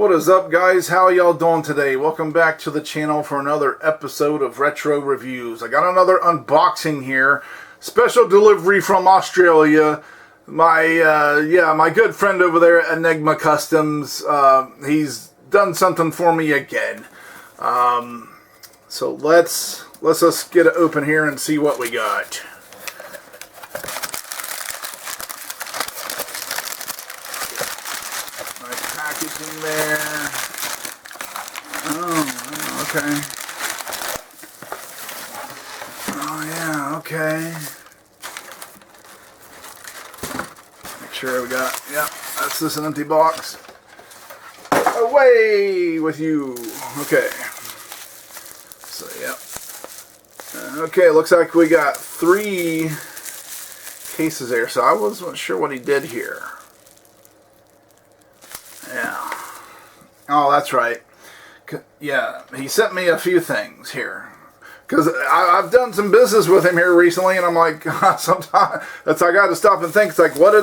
What is up, guys? How y'all doing today? Welcome back to the channel for another episode of Retro Reviews. I got another unboxing here. Special delivery from Australia. My good friend over there at Enigma Customs, he's done something for me again. So let's just get it open here and see what we got. Nice packaging there. Oh, okay. Oh yeah, okay. Make sure we got, yeah, that's just an empty box. Away with you. Okay. So, yeah. Okay, looks like we got 3 cases there. So I wasn't sure what he did here. Yeah. Oh, that's right. Yeah, he sent me a few things here. Because I've done some business with him here recently, and I'm like, sometimes I got to stop and think. It's like, what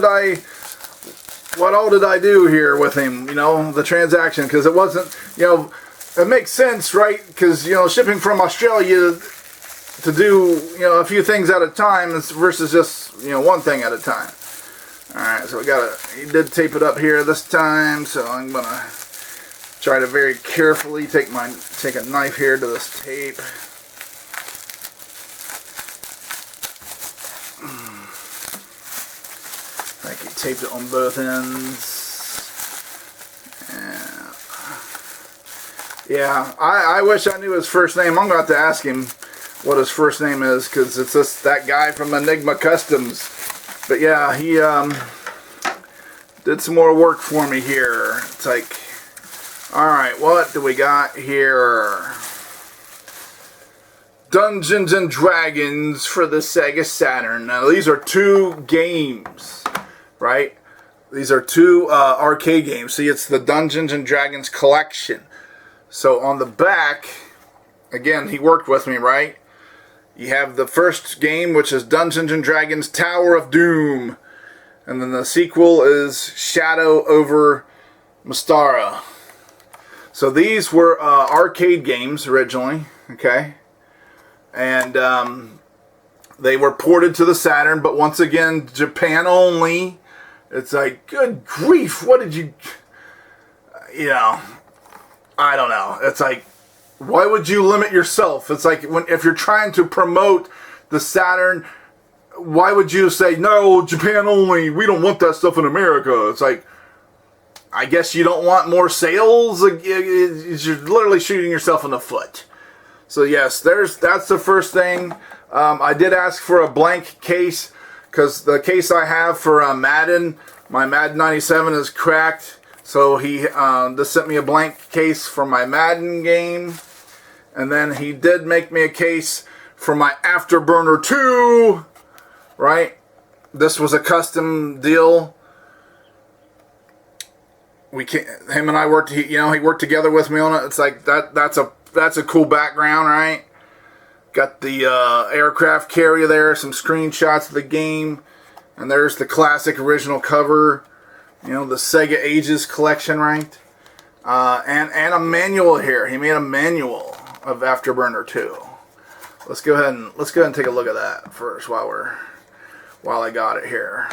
all did I do here with him? You know, the transaction, because it wasn't, you know, it makes sense, right? Because, you know, shipping from Australia to do, you know, a few things at a time versus just, you know, one thing at a time. All right, so he did tape it up here this time, so I'm gonna try to very carefully take a knife here to this tape. I think he taped it on both ends. Yeah, I wish I knew his first name. I'm going to have to ask him what his first name is, because it's just that guy from Enigma Customs. But yeah, he did some more work for me here. It's like, alright, what do we got here? Dungeons and Dragons for the Sega Saturn. Now, these are 2 games, right? These are 2 arcade games. See, it's the Dungeons and Dragons collection. So on the back, again, he worked with me, right? You have the first game, which is Dungeons and Dragons Tower of Doom. And then the sequel is Shadow over Mystara. So these were arcade games originally, okay? And they were ported to the Saturn, but once again, Japan only. It's like, good grief, what did you... You know... I don't know. It's like, why would you limit yourself? It's like, if you're trying to promote the Saturn, why would you say, no, Japan only, we don't want that stuff in America? It's like, I guess you don't want more sales? You're literally shooting yourself in the foot. So yes, that's the first thing. I did ask for a blank case, because the case I have for Madden, my Madden 97 is cracked. So he just sent me a blank case for my Madden game. And then he did make me a case for my Afterburner 2. Right? This was a custom deal. Him and I worked, he worked together with me on it. It's like, that's a cool background, right? Got the aircraft carrier there, some screenshots of the game. And there's the classic original cover. You know, the Sega Ages collection, right? And a manual here. He made a manual of Afterburner 2. Let's go ahead and take a look at that first while I got it here.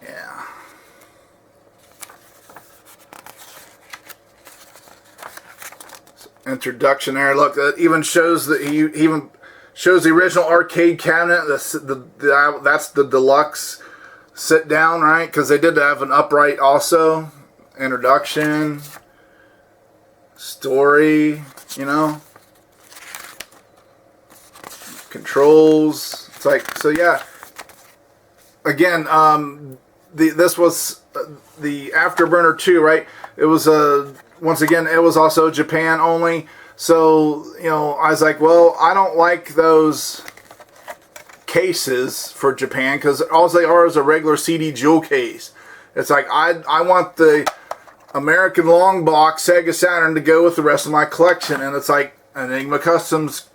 Yeah. So, introduction there. Look, that even shows that he even shows the original arcade cabinet. That's the deluxe sit down, right? Because they did have an upright also. Introduction, story, you know, controls. It's like, so yeah. Again, this was the Afterburner 2, right? It was once again, it was also Japan only. So, you know, I was like, well, I don't like those cases for Japan, because all they are is a regular CD jewel case. It's like, I want the American long box Sega Saturn to go with the rest of my collection. And it's like, Enigma Customs,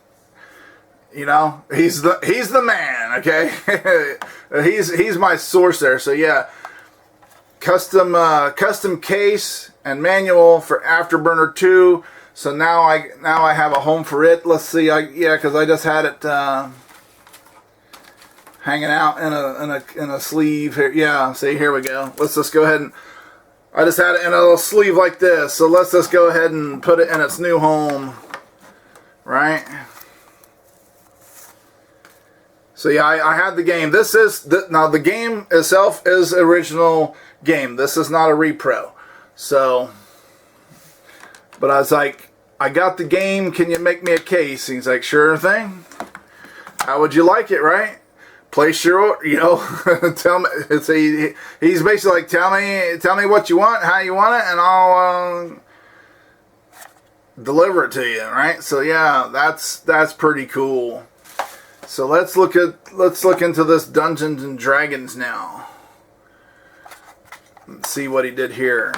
you know, he's the man, okay? he's my source there. So yeah, custom case and manual for Afterburner 2. So now I have a home for it. Let's see, because I just had it hanging out in a sleeve here. Yeah, see, here we go. Let's just go ahead and I just had it in a little sleeve like this. So let's just go ahead and put it in its new home, right? So yeah, I had the game. Now the game itself is original game. This is not a repro. So, but I was like, I got the game. Can you make me a case? And he's like, sure thing. How would you like it, right? Place your order, tell me. He's basically like, tell me what you want, how you want it, and I'll deliver it to you, right? So yeah, that's pretty cool. So let's look into this Dungeons and Dragons now. Let's see what he did here.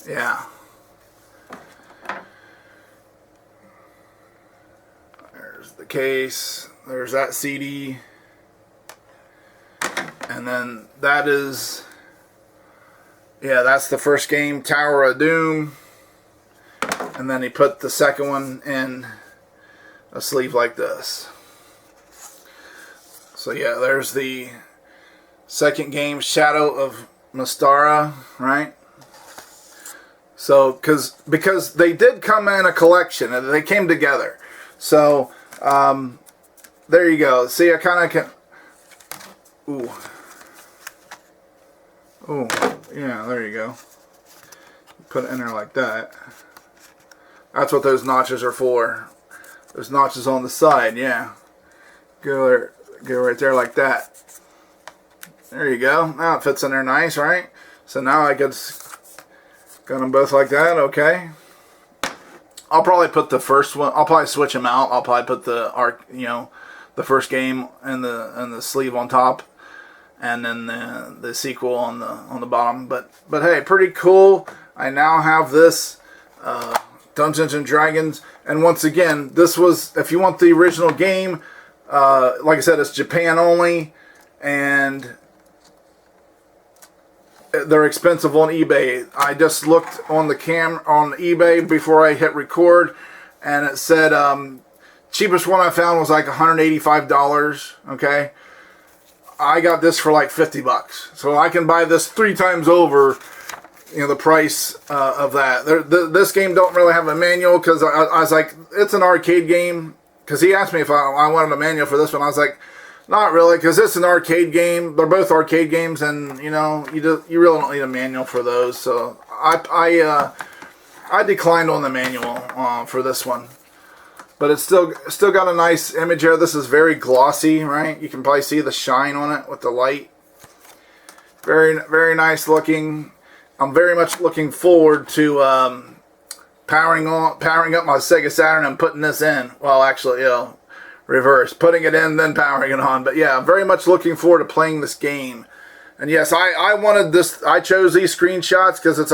Yeah. There's the case. There's that CD. And then that is, yeah, that's the first game, Tower of Doom. And then he put the second one in a sleeve like this. So yeah, there's the second game, Shadow of Mystara, right? So because they did come in a collection and they came together. So there you go. See, I kind of can. Ooh, yeah, there you go. Put it in there like that. That's what those notches are for. Those notches on the side, yeah. Go right there like that. There you go. Now it fits in there nice, right? So now I got them both like that. Okay. I'll probably put the first one. I'll probably switch them out. I'll probably put the first game and the sleeve on top, and then the sequel on the bottom. But hey, pretty cool. I now have this Dungeons and Dragons, and once again, this was, if you want the original game, like I said, it's Japan only, and they're expensive on eBay. I just looked on on eBay before I hit record, and it said cheapest one I found was like $185. Okay, I got this for like $50, so I can buy this 3 times over. The price of that. This game don't really have a manual, because I was like, it's an arcade game. Because he asked me if I wanted a manual for this one. I was like, not really, because it's an arcade game. They're both arcade games, and you really don't need a manual for those. So I declined on the manual for this one. But it's still got a nice image here. This is very glossy, right? You can probably see the shine on it with the light. Very, very nice looking. I'm very much looking forward to powering up my Sega Saturn and putting this in. Well, actually, reverse. Putting it in, then powering it on. But yeah, I'm very much looking forward to playing this game. And yes, I wanted this. I chose these screenshots because it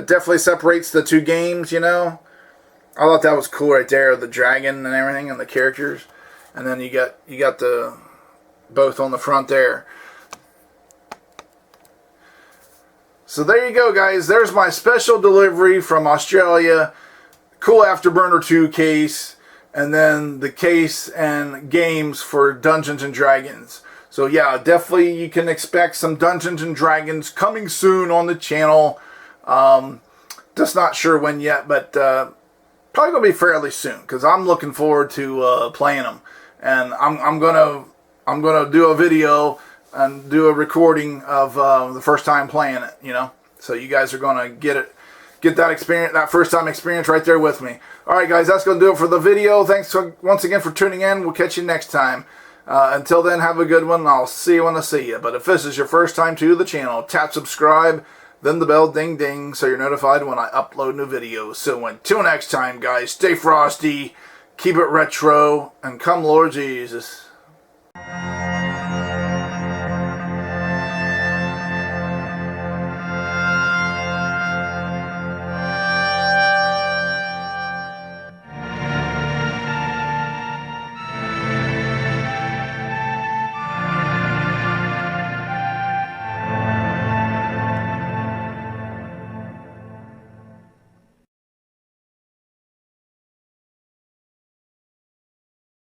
definitely separates the two games. I thought that was cool right there, the dragon and everything, and the characters. And then you got the both on the front there. So there you go, guys. There's my special delivery from Australia. Cool Afterburner 2 case. And then the case and games for Dungeons and Dragons. So yeah, definitely you can expect some Dungeons and Dragons coming soon on the channel. Just not sure when yet, but probably going to be fairly soon. Because I'm looking forward to playing them. And I'm gonna do a video and do a recording of the first time playing it, So you guys are gonna get that experience, that first time experience right there with me. Alright guys, that's gonna do it for the video. Thanks once again for tuning in. We'll catch you next time. Until then, have a good one. I'll see you when I see you. But if this is your first time to the channel, tap subscribe, then the bell ding ding, so you're notified when I upload new videos. So until next time, guys, stay frosty, keep it retro, and come Lord Jesus.